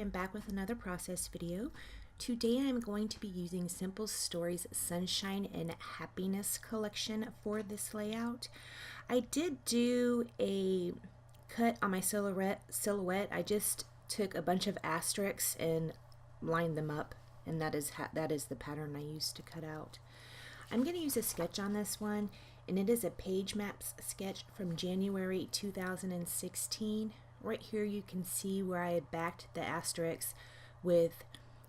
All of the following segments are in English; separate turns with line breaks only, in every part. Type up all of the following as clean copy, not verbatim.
am back with another process video. Today I'm going to be using Simple Stories Sunshine and Happiness collection for this layout. I did do a cut on my silhouette. I just took a bunch of asterisks and lined them up, and that is the pattern I used to cut out. I'm going to use a sketch on this one, and it is a page maps sketch from January 2016. Right here you can see where I had backed the asterisks with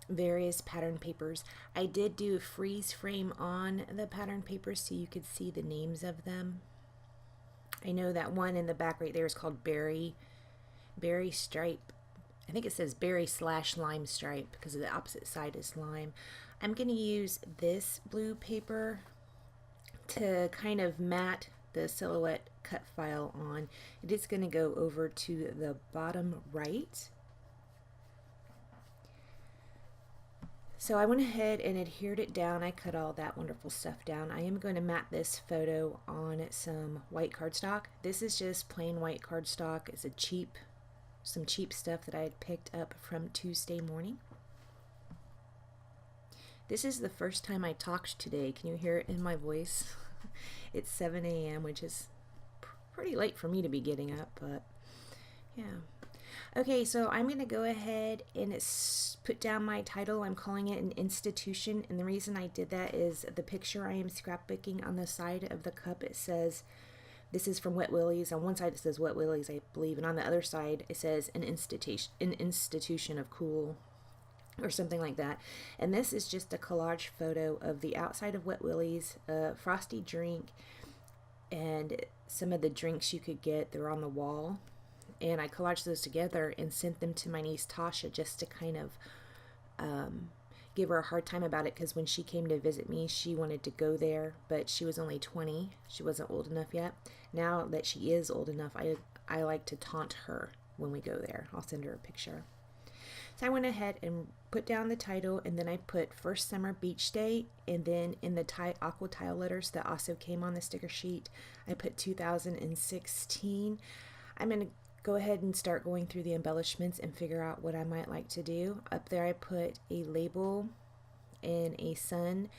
various pattern papers. I did do a freeze frame on the pattern papers so you could see the names of them. I know that one in the back right there is called Berry Stripe. I think it says Berry/Lime Stripe because the opposite side is lime. I'm going to use this blue paper to kind of mat the silhouette cut file on. It is going to go over to the bottom right. So I went ahead and adhered it down. I cut all that wonderful stuff down. I am going to mat this photo on some white cardstock. This is just plain white cardstock. It's some cheap stuff that I had picked up from Tuesday morning. This is the first time I talked today. Can you hear it in my voice? It's 7 a.m., which is pretty late for me to be getting up, but yeah. Okay, so I'm going to go ahead and put down my title. I'm calling it an institution, and the reason I did that is the picture I am scrapbooking on the side of the cup. It says, this is from Wet Willie's. On one side it says Wet Willie's, I believe, and on the other side it says an institution of cool, or something like that. And this is just a collage photo of the outside of Wet Willie's, a frosty drink, and some of the drinks you could get. They're on the wall, and I collaged those together and sent them to my niece Tasha just to kind of give her a hard time about it, because when she came to visit me she wanted to go there, but she was only 20. She wasn't old enough yet. Now that she is old enough, I like to taunt her when we go there. I'll send her a picture. So I went ahead and put down the title, and then I put First Summer Beach Day, and then in the aqua tile letters that also came on the sticker sheet, I put 2016. I'm going to go ahead and start going through the embellishments and figure out what I might like to do. Up there I put a label and a sun,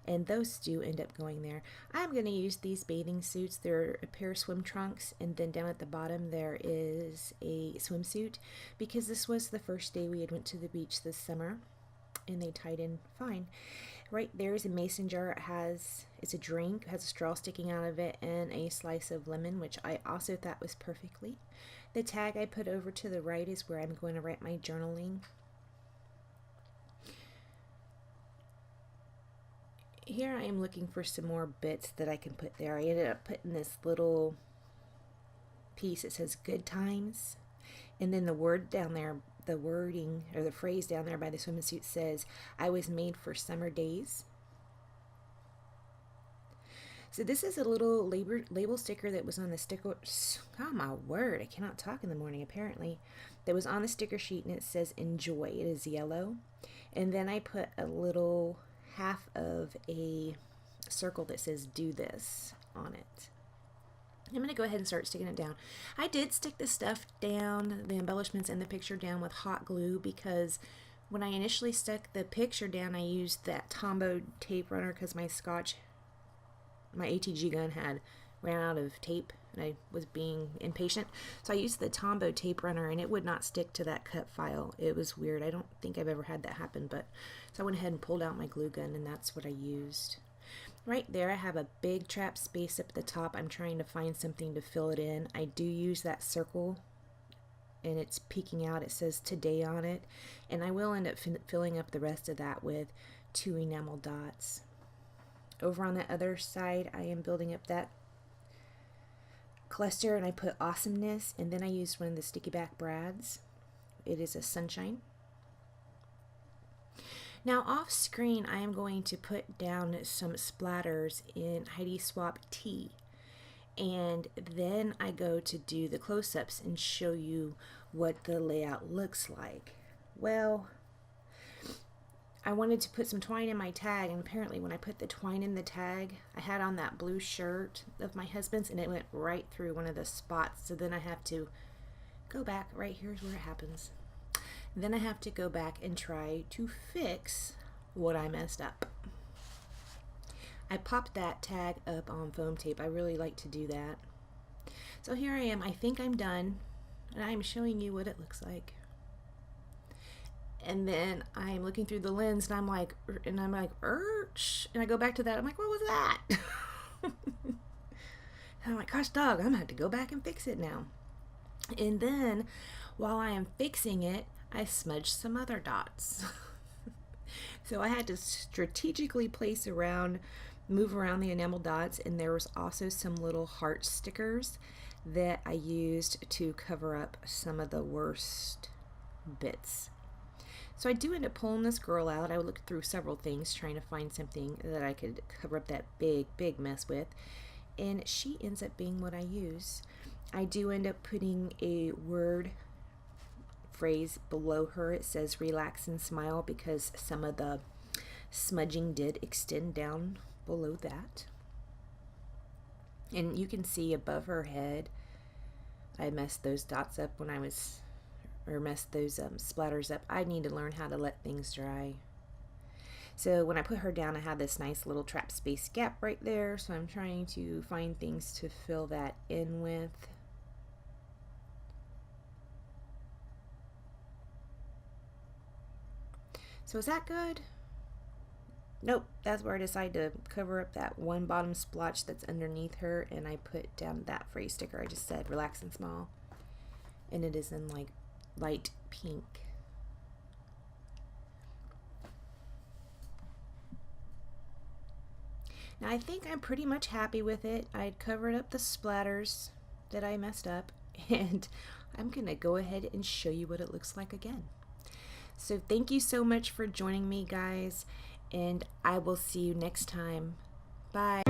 and those do end up going there. I'm going to use these bathing suits. They're a pair of swim trunks, and then down at the bottom there is a swimsuit, because this was the first day we had went to the beach this summer, and they tied in fine. Right there is a mason jar. It's a drink, has a straw sticking out of it, and a slice of lemon, which I also thought was perfectly. The tag I put over to the right is where I'm going to write my journaling. Here I am looking for some more bits that I can put there. I ended up putting this little piece. It says good times, and then the word down there, the wording or the phrase down there by the swimsuit says, I was made for summer days. So this is a little label sticker that was on the sticker. Oh my word, I cannot talk in the morning apparently. That was on the sticker sheet, and it says enjoy. It is yellow. And then I put a little half of a circle that says do this on it. I'm going to go ahead and start sticking it down. I did stick the stuff down, the embellishments and the picture down with hot glue, because when I initially stuck the picture down I used that Tombow tape runner because my ATG gun ran out of tape and I was being impatient. So I used the Tombow tape runner, and it would not stick to that cut file. It was weird. I don't think I've ever had that happen, but so I went ahead and pulled out my glue gun, and that's what I used. Right there I have a big trap space up at the top. I'm trying to find something to fill it in. I do use that circle, and it's peeking out. It says today on it, and I will end up filling up the rest of that with 2 enamel dots. Over on the other side I am building up that cluster, and I put awesomeness, and then I used one of the sticky back brads. It is a sunshine. Now off screen I am going to put down some splatters in Heidi Swap tea, and then I go to do the close-ups and show you what the layout looks like. Well, I wanted to put some twine in my tag, and apparently when I put the twine in the tag, I had on that blue shirt of my husband's, and it went right through one of the spots. So then I have to go back. Right here's where it happens. Then I have to go back and try to fix what I messed up. I popped that tag up on foam tape. I really like to do that. So here I am. I think I'm done, and I'm showing you what it looks like. And then I'm looking through the lens, and I'm like, Urch. And I go back to that. I'm like, what was that? And I'm like, gosh, dog, I'm gonna have to go back and fix it now. And then while I am fixing it, I smudged some other dots. So I had to strategically move around the enamel dots, and there was also some little heart stickers that I used to cover up some of the worst bits. So I do end up pulling this girl out. I would look through several things trying to find something that I could cover up that big mess with, and she ends up being what I use. I do end up putting a word phrase below her. It says relax and smile because some of the smudging did extend down below that. And you can see above her head, I messed those dots up messed those splatters up. I need to learn how to let things dry. So when I put her down, I had this nice little trap space gap right there. So I'm trying to find things to fill that in with. So is that good? Nope, that's where I decided to cover up that one bottom splotch that's underneath her, and I put down that phrase sticker I just said, relax and smile. And it is in like light pink. Now I think I'm pretty much happy with it. I'd covered up the splatters that I messed up, and I'm gonna go ahead and show you what it looks like again. So thank you so much for joining me, guys, and I will see you next time. Bye.